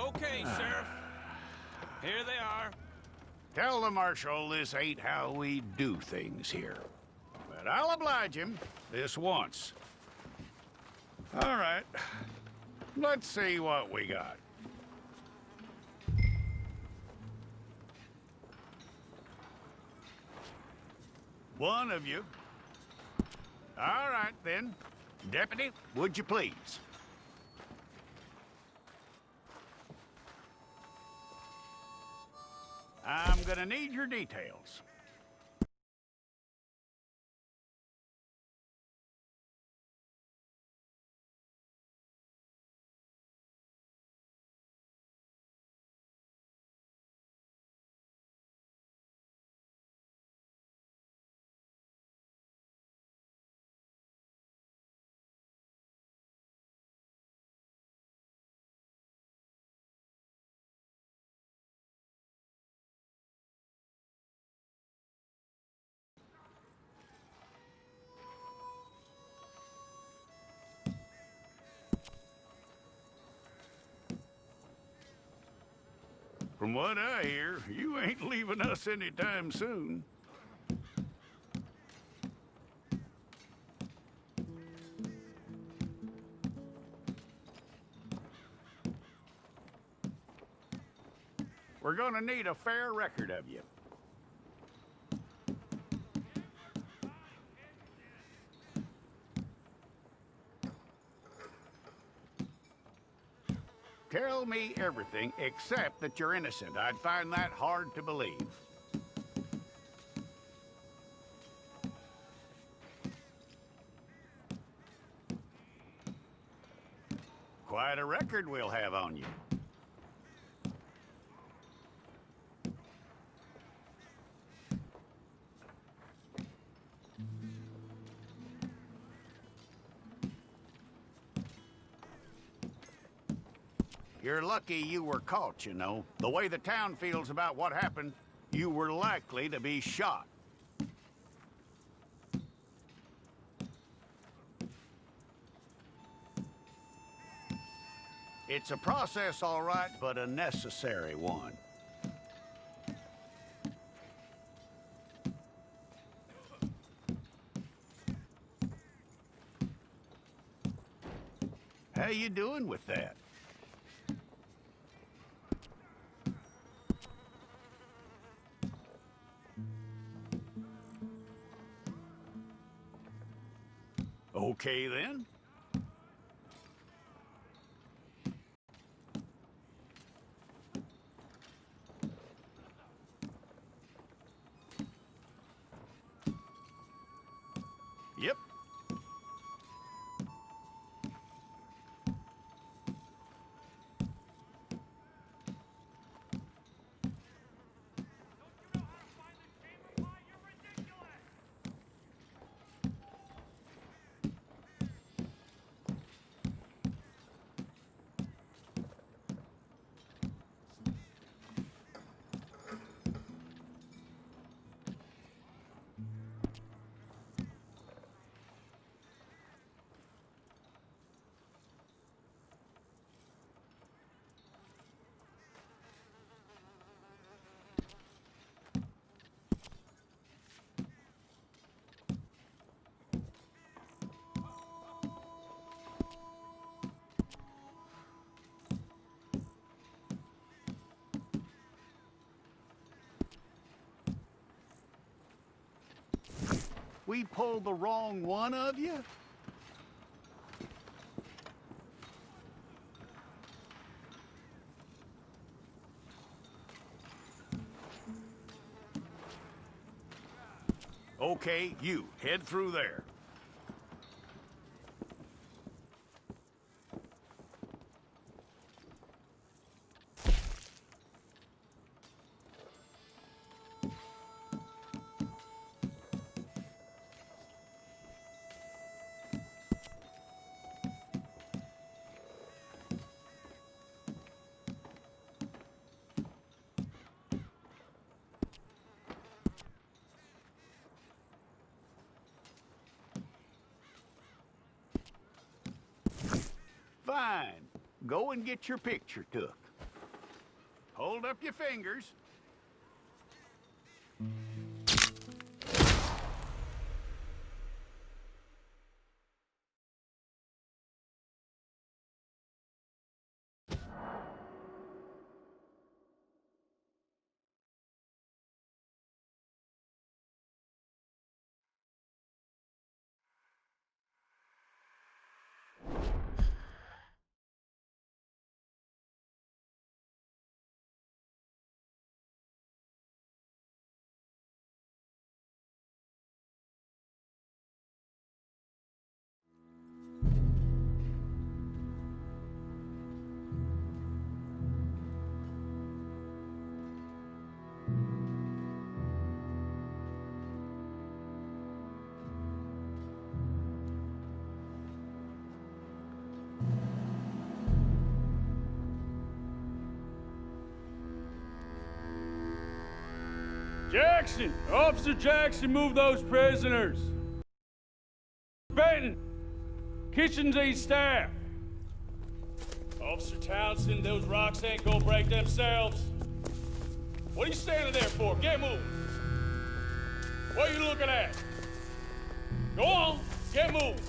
Okay, Sheriff. Here they are. Tell the Marshal this ain't how we do things here. But I'll oblige him this once. All right. Let's see what we got. One of you. All right, then. Deputy, would you please? I'm gonna need your details. From what I hear, you ain't leaving us anytime soon. We're gonna need a fair record of you. Tell me everything except that you're innocent. I'd find that hard to believe. Quite a record we'll have on you. You're lucky you were caught, you know. The way the town feels about what happened, you were likely to be shot. It's a process, all right, but a necessary one. How you doing with that? Okay, then. Yep. We pulled the wrong one of you? Okay, you, head through there. Fine. Go and get your picture took. hold up your fingers. Jackson! Officer Jackson, move those prisoners! Benton! Kitchens aid staff! Officer Townsend, those rocks ain't gonna break themselves. What are you standing there for? Get moving! What are you looking at? Go on, get moving!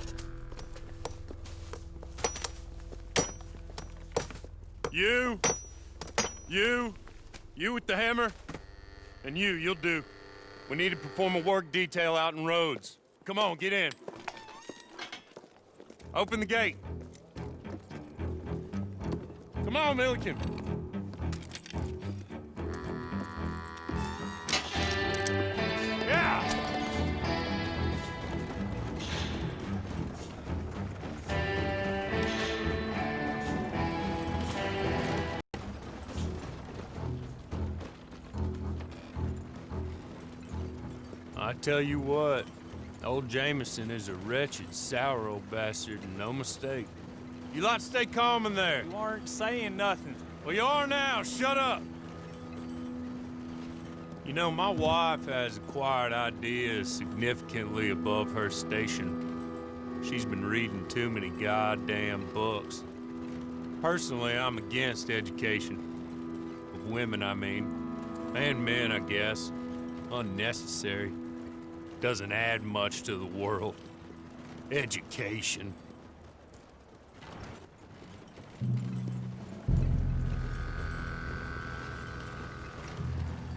You with the hammer? And you'll do. We need to perform a work detail out in roads. Come on, get in. Open the gate. Come on, Milliken. Yeah! I tell you what, old Jameson is a wretched, sour old bastard, and no mistake. You lot stay calm in there. You aren't saying nothing. Well, you are now. Shut up. You know, my wife has acquired ideas significantly above her station. She's been reading too many goddamn books. Personally, I'm against education. Of women, I mean. And men, I guess. Unnecessary. Doesn't add much to the world. Education.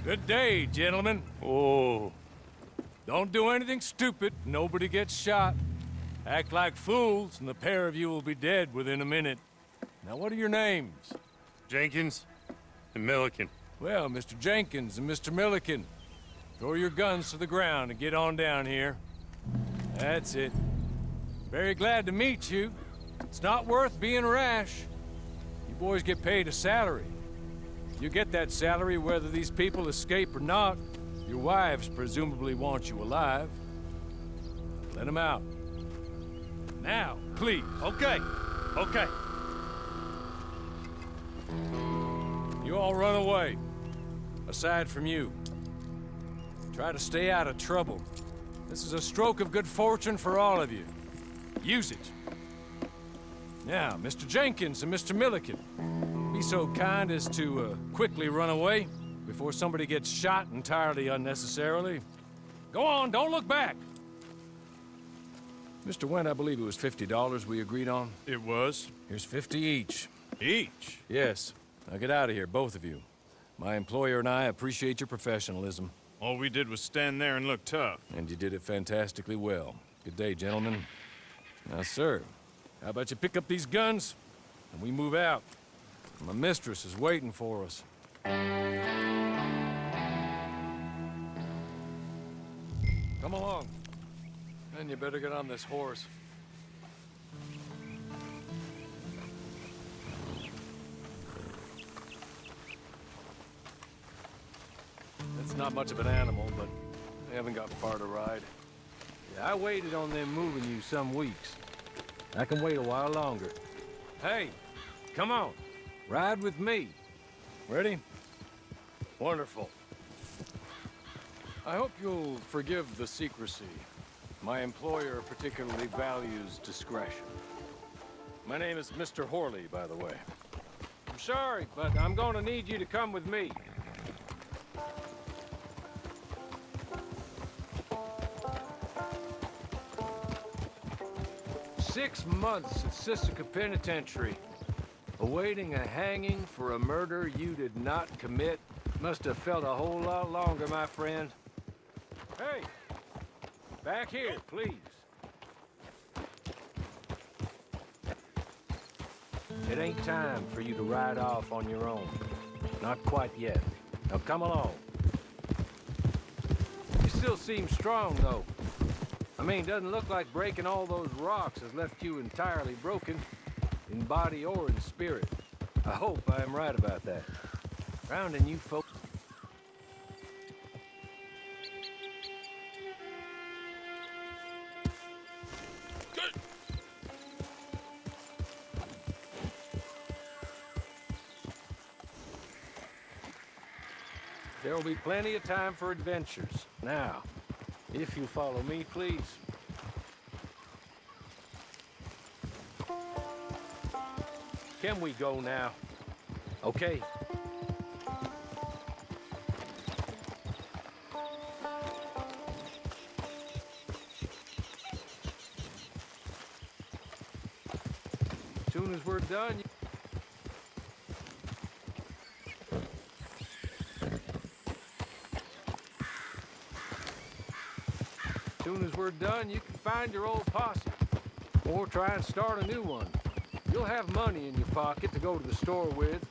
Good day, gentlemen. Oh. Don't do anything stupid. Nobody gets shot. Act like fools, and the pair of you will be dead within a minute. Now, what are your names? Jenkins and Milliken. Well, Mr. Jenkins and Mr. Milliken, throw your guns to the ground and get on down here. That's it. Very glad to meet you. It's not worth being rash. You boys get paid a salary. You get that salary whether these people escape or not. Your wives presumably want you alive. Let them out. Now, please. Okay. You all run away. Aside from you. Try to stay out of trouble. This is a stroke of good fortune for all of you. Use it. Now, Mr. Jenkins and Mr. Milliken, be so kind as to quickly run away before somebody gets shot entirely unnecessarily. Go on, don't look back. Mr. Wendt, I believe it was $50 we agreed on. It was. Here's 50 each. Each? Yes. Now get out of here, both of you. My employer and I appreciate your professionalism. All we did was stand there and look tough. And you did it fantastically well. Good day, gentlemen. Now, sir, how about you pick up these guns and we move out? My mistress is waiting for us. Come along. And you better get on this horse. It's not much of an animal, but they haven't got far to ride. Yeah, I waited on them moving you some weeks. I can wait a while longer. Hey, come on. Ride with me. Ready? Wonderful. I hope you'll forgive the secrecy. My employer particularly values discretion. My name is Mr. Horley, by the way. I'm sorry, but I'm gonna need you to come with me. "6 months at Sisika Penitentiary, awaiting a hanging for a murder you did not commit. Must have felt a whole lot longer, my friend. Hey, back here, please. It ain't time for you to ride off on your own. Not quite yet. Now come along. You still seem strong, though. I mean, doesn't look like breaking all those rocks has left you entirely broken, in body or in spirit. I hope I am right about that. Rounding you folks. There will be plenty of time for adventures. Now, if you follow me, please. Can we go now? Okay. As soon as we're done, you can find your old posse, or try and start a new one. You'll have money in your pocket to go to the store with,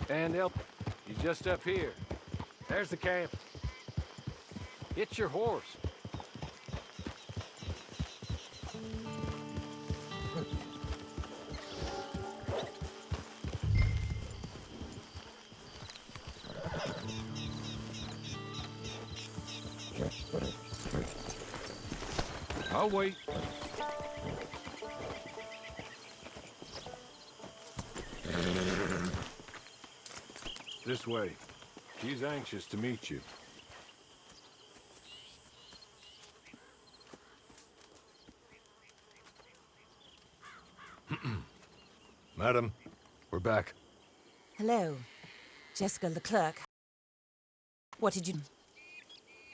and they'll... You're just up here. There's the camp. It's your horse. I'll wait. This way. She's anxious to meet you. Madam, we're back. Hello, Jessica Leclerc. What did you...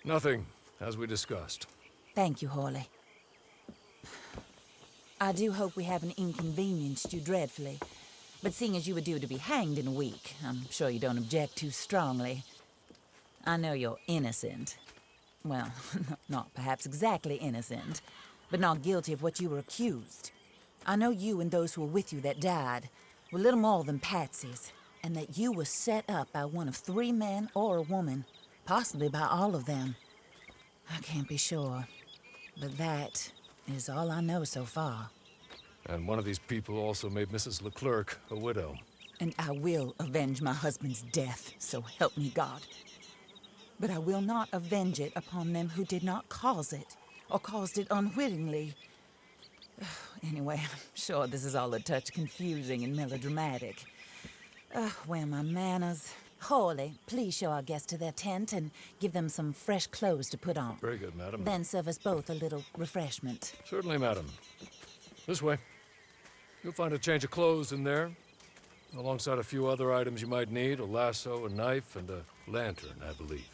Nothing, as we discussed. Thank you, Hawley. I do hope we haven't inconvenienced you dreadfully. But seeing as you were due to be hanged in a week, I'm sure you don't object too strongly. I know you're innocent. Well, not perhaps exactly innocent, but not guilty of what you were accused. I know you and those who were with you that died were little more than patsies, and that you were set up by one of 3 men or a woman, possibly by all of them. I can't be sure, but that is all I know so far. And one of these people also made Mrs. Leclerc a widow. And I will avenge my husband's death, so help me God. But I will not avenge it upon them who did not cause it, or caused it unwittingly. Anyway, I'm sure this is all a touch confusing and melodramatic. Where are my manners? Hawley, please show our guests to their tent and give them some fresh clothes to put on. Very good, madam. Then serve us both a little refreshment. Certainly, madam. This way. You'll find a change of clothes in there, alongside a few other items you might need, a lasso, a knife, and a lantern, I believe.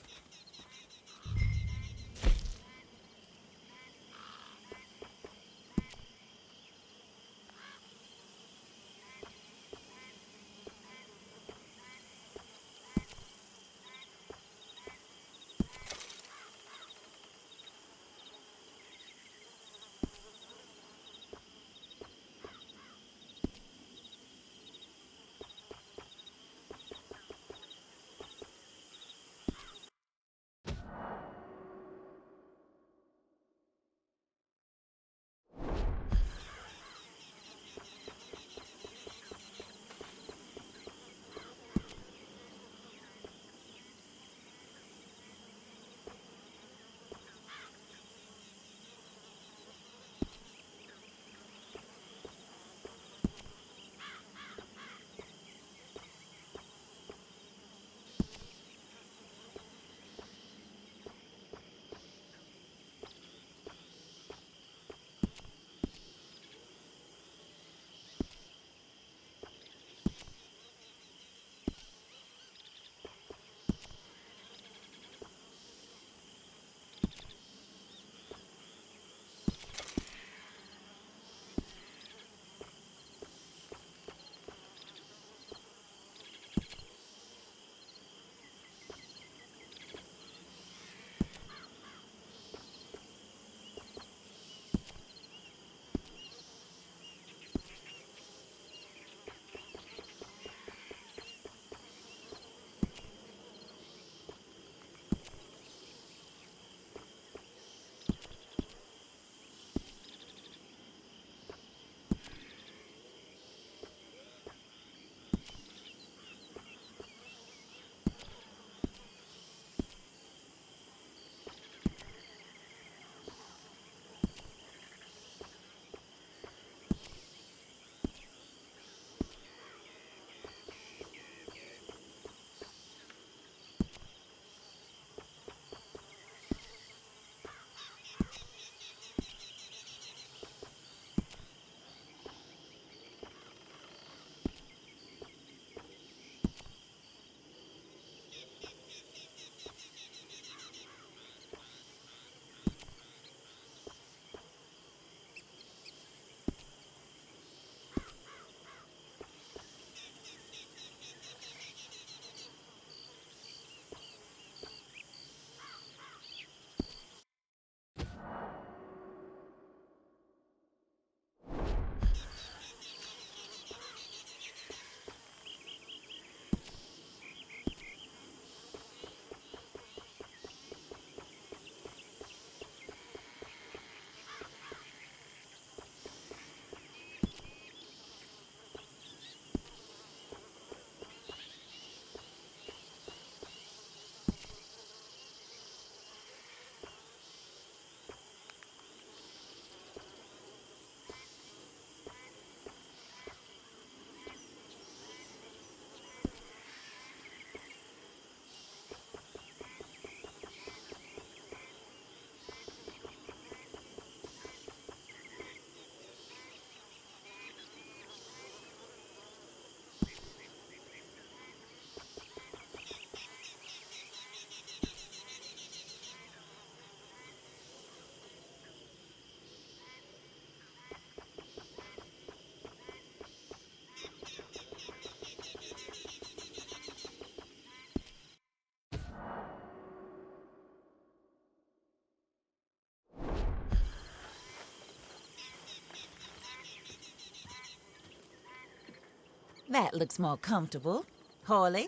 That looks more comfortable. Hawley,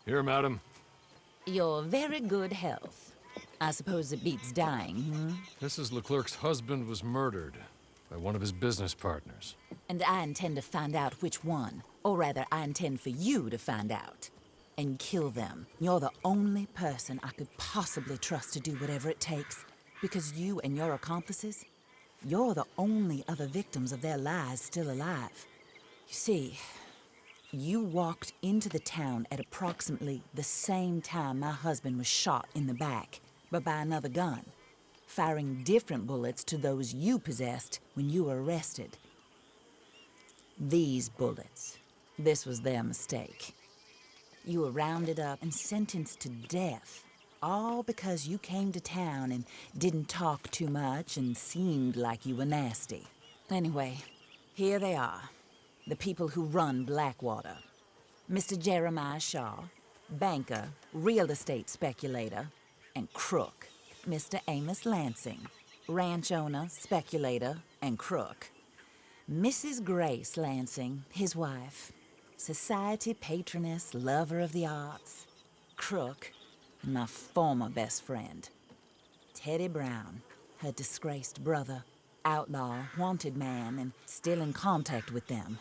Here, madam. your very good health. I suppose it beats dying, hmm? Mrs. Leclerc's husband was murdered by one of his business partners. And I intend to find out which one. Or rather, I intend for you to find out. And kill them. You're the only person I could possibly trust to do whatever it takes. Because you and your accomplices, you're the only other victims of their lies still alive. You see, you walked into the town at approximately the same time my husband was shot in the back, but by another gun, firing different bullets to those you possessed when you were arrested. These bullets, this was their mistake. You were rounded up and sentenced to death, all because you came to town and didn't talk too much and seemed like you were nasty. Anyway, here they are, the people who run Blackwater. Mr. Jeremiah Shaw, banker, real estate speculator, and crook. Mr. Amos Lansing, ranch owner, speculator, and crook. Mrs. Grace Lansing, his wife, society patroness, lover of the arts, crook, and my former best friend. Teddy Brown, her disgraced brother, outlaw, wanted man, and still in contact with them.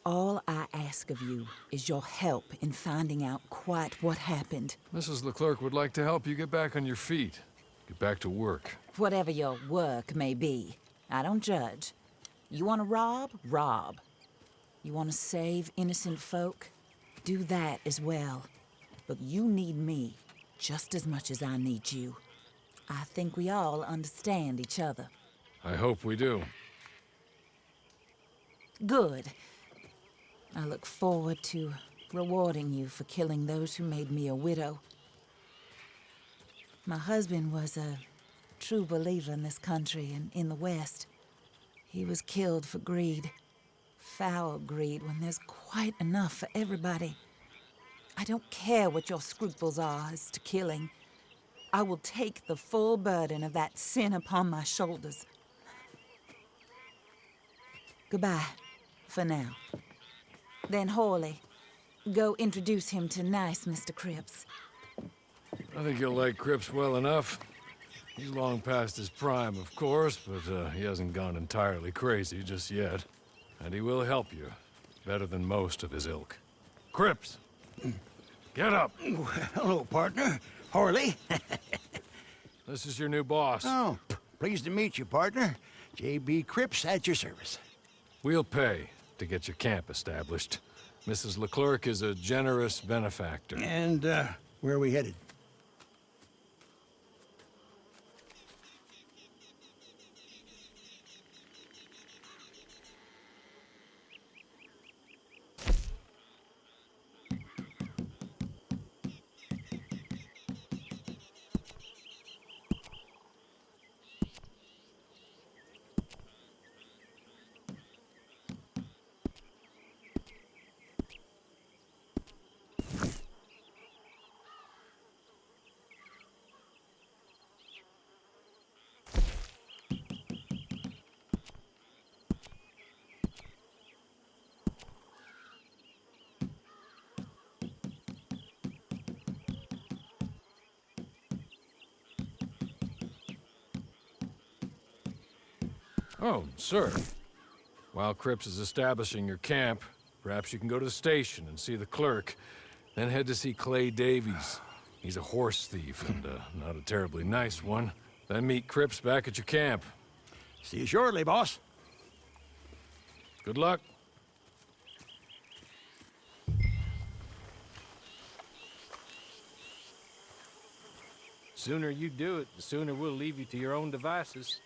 All I ask of you is your help in finding out quite what happened. Mrs. Leclerc would like to help you get back on your feet. Get back to work. Whatever your work may be, I don't judge. You want to rob? Rob. You want to save innocent folk? Do that as well. But you need me just as much as I need you. I think we all understand each other. I hope we do. Good. I look forward to rewarding you for killing those who made me a widow. My husband was a true believer in this country and in the West. He was killed for greed. Foul greed when there's quite enough for everybody. I don't care what your scruples are as to killing. I will take the full burden of that sin upon my shoulders. Goodbye, for now. Then Hawley, go introduce him to nice Mr. Cripps. I think you'll like Cripps well enough. He's long past his prime, of course, but he hasn't gone entirely crazy just yet. And he will help you, better than most of his ilk. Cripps! Get up! Hello, partner. Harley. This is your new boss. Oh, pleased to meet you, partner. J.B. Cripps at your service. We'll pay to get your camp established. Mrs. Leclerc is a generous benefactor. And, where are we headed? Oh, sir. While Cripps is establishing your camp, perhaps you can go to the station and see the clerk, then head to see Clay Davies. He's a horse thief, and not a terribly nice one. Then meet Cripps back at your camp. See you shortly, boss. Good luck. Sooner you do it, the sooner we'll leave you to your own devices.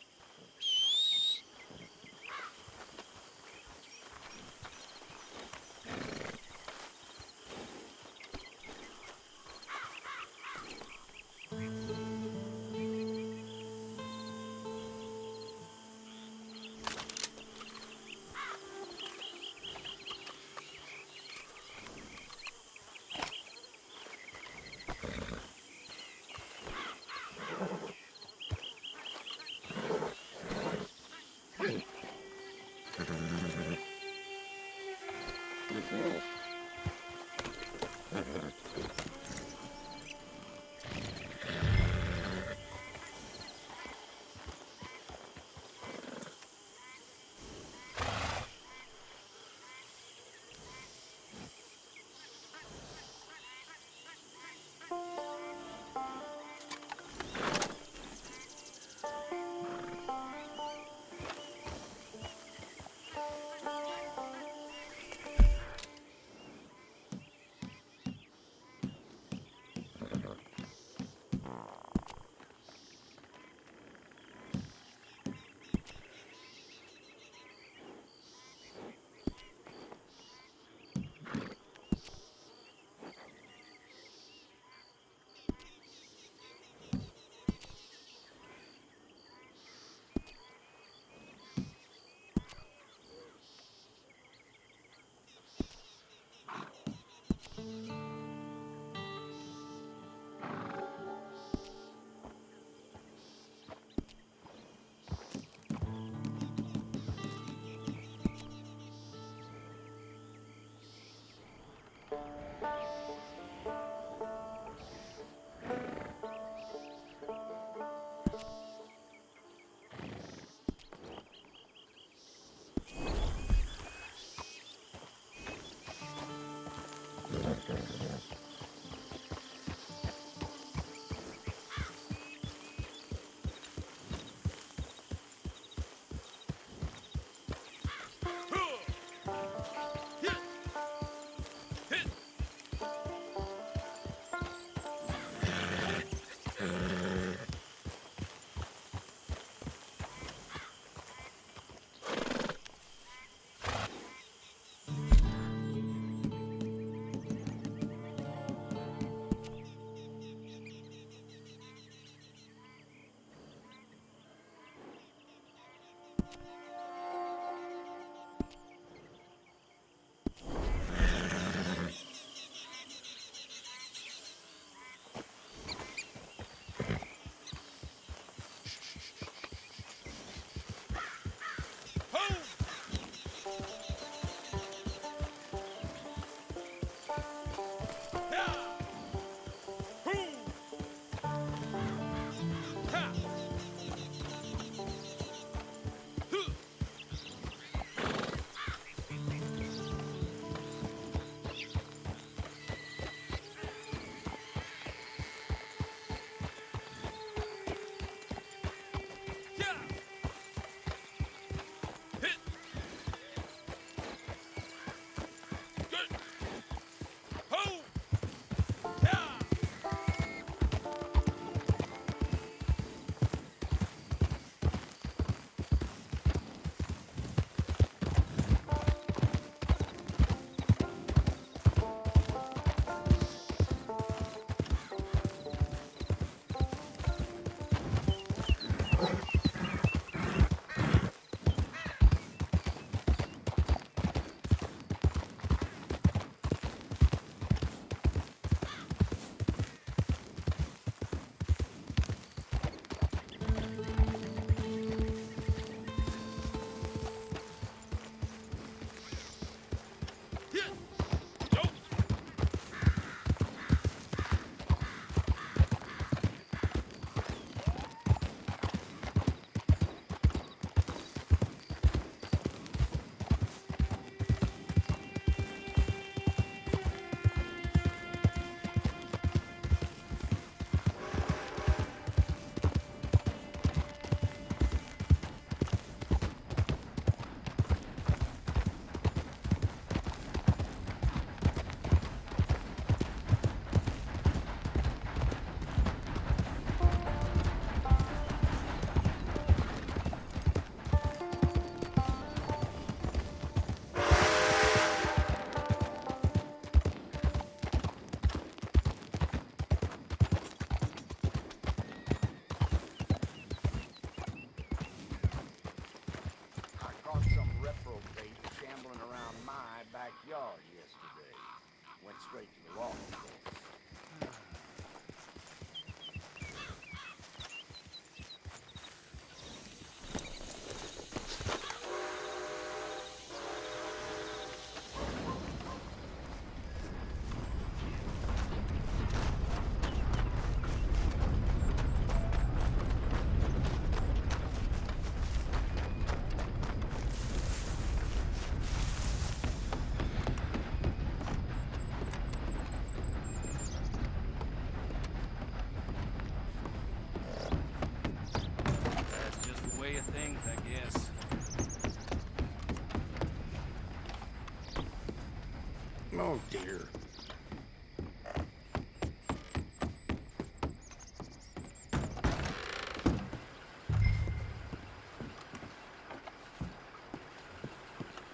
Oh, dear.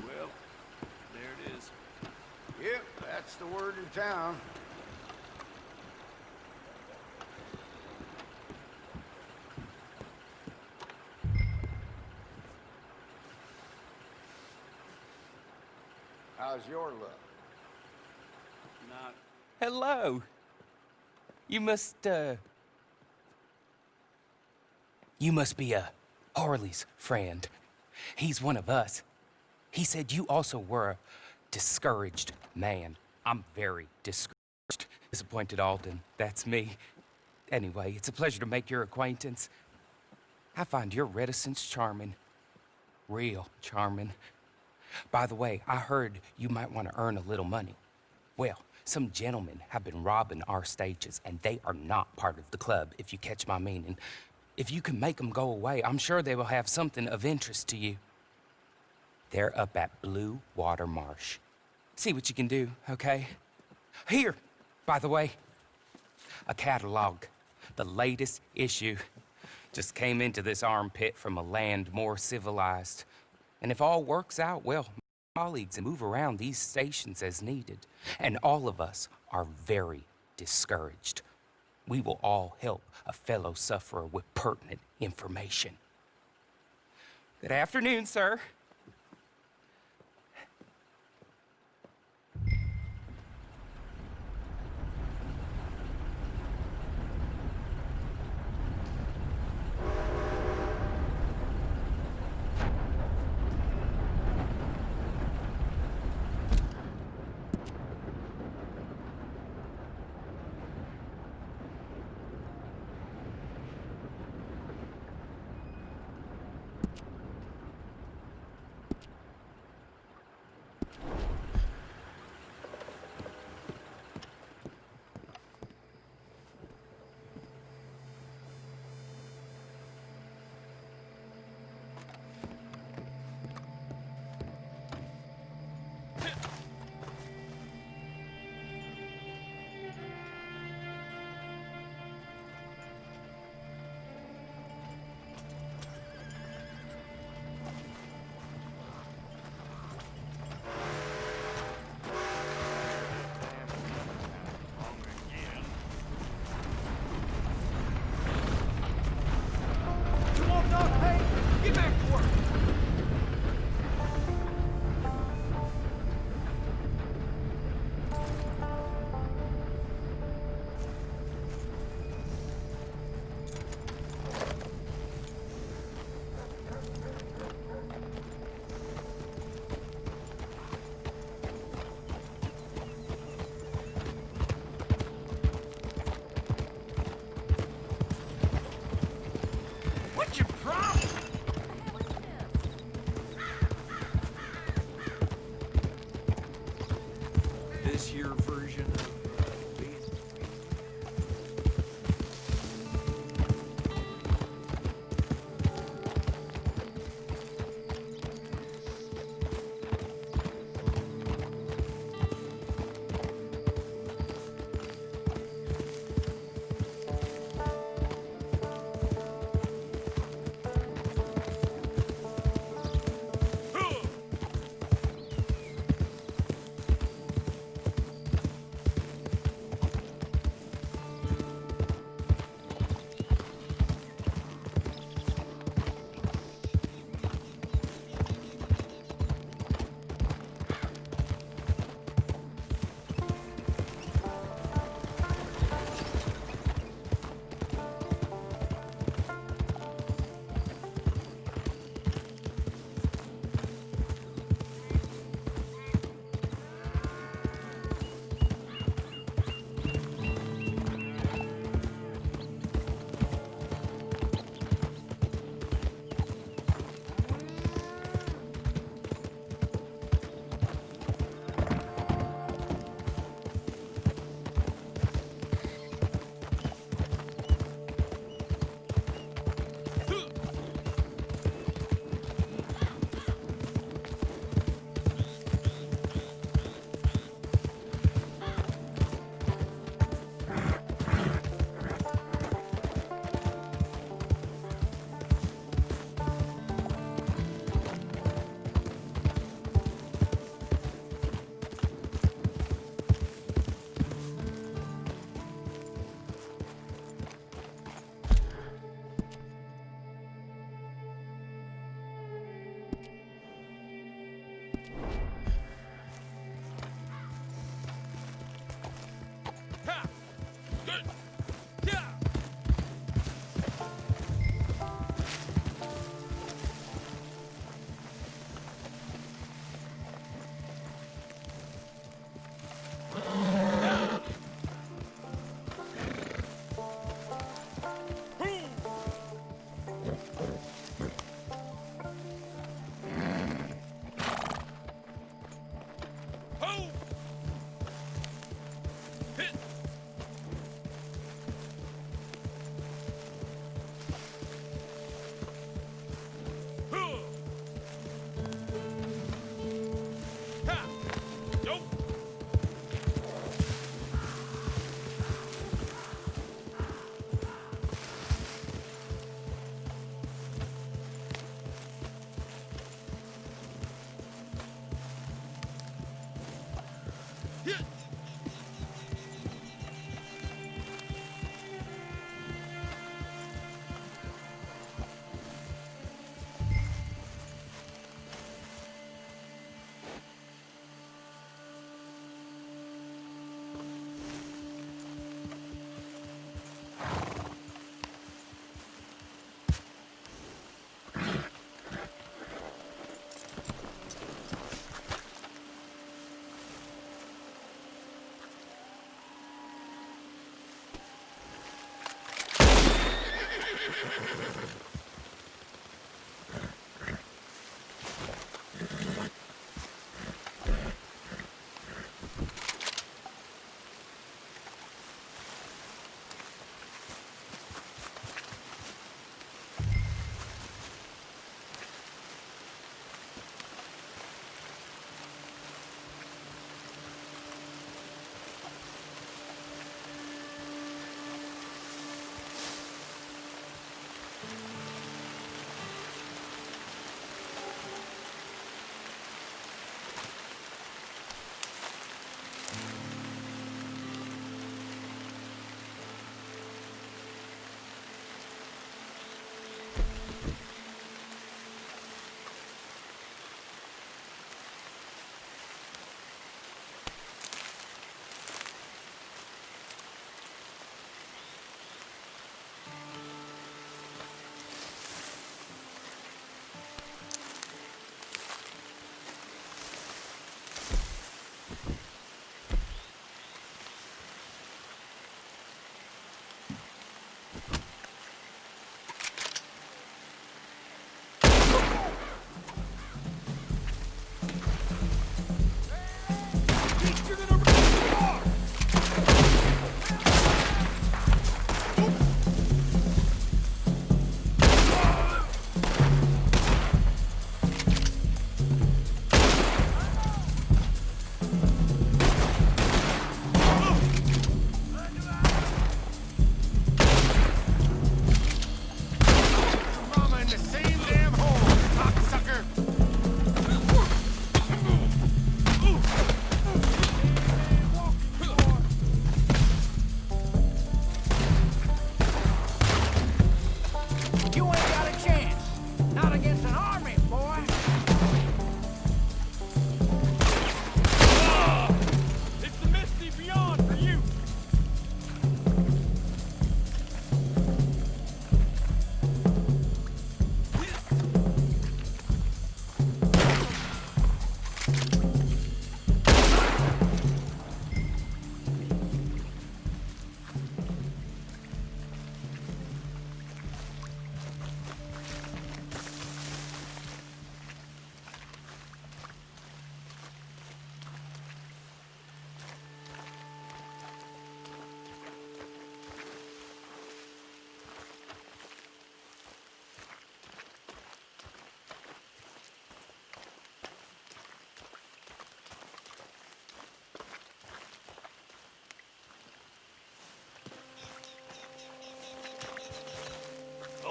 Well, there it is. Yep, that's the word in town. How's your luck? Not Hello. You must be Harley's friend. He's one of us. He said you also were a discouraged man. I'm very discouraged. Disappointed Alden, that's me. Anyway, it's a pleasure to make your acquaintance. I find your reticence charming. Real charming. By the way, I heard you might want to earn a little money. Well, some gentlemen have been robbing our stages, and they are not part of the club, if you catch my meaning. If you can make them go away, I'm sure they will have something of interest to you. They're up at Blue Water Marsh. See what you can do, okay? Here, by the way, a catalog. The latest issue. Just came into this armpit from a land more civilized. And if all works out, well, my colleagues move around these stations as needed. And all of us are very discouraged. We will all help a fellow sufferer with pertinent information. Good afternoon, sir.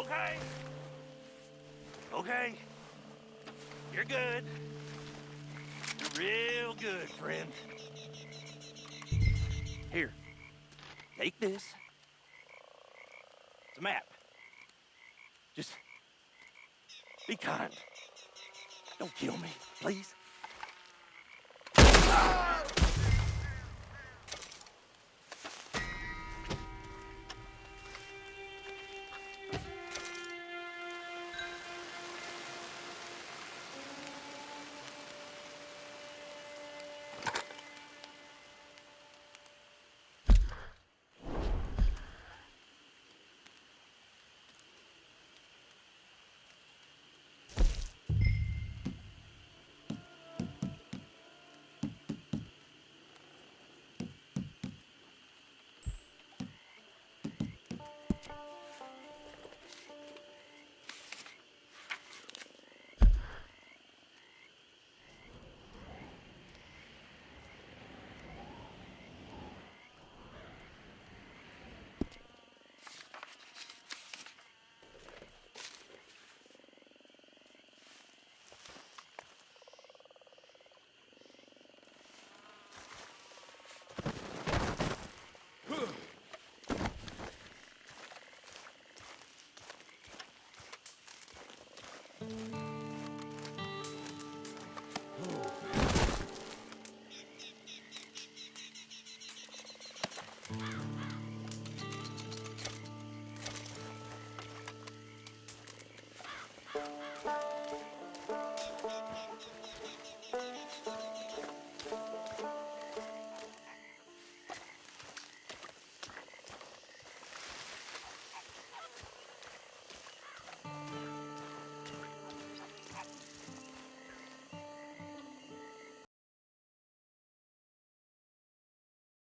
Okay. Okay. You're good. You're real good, friend. Here. Take this. It's a map. Just be kind. Don't kill me, please.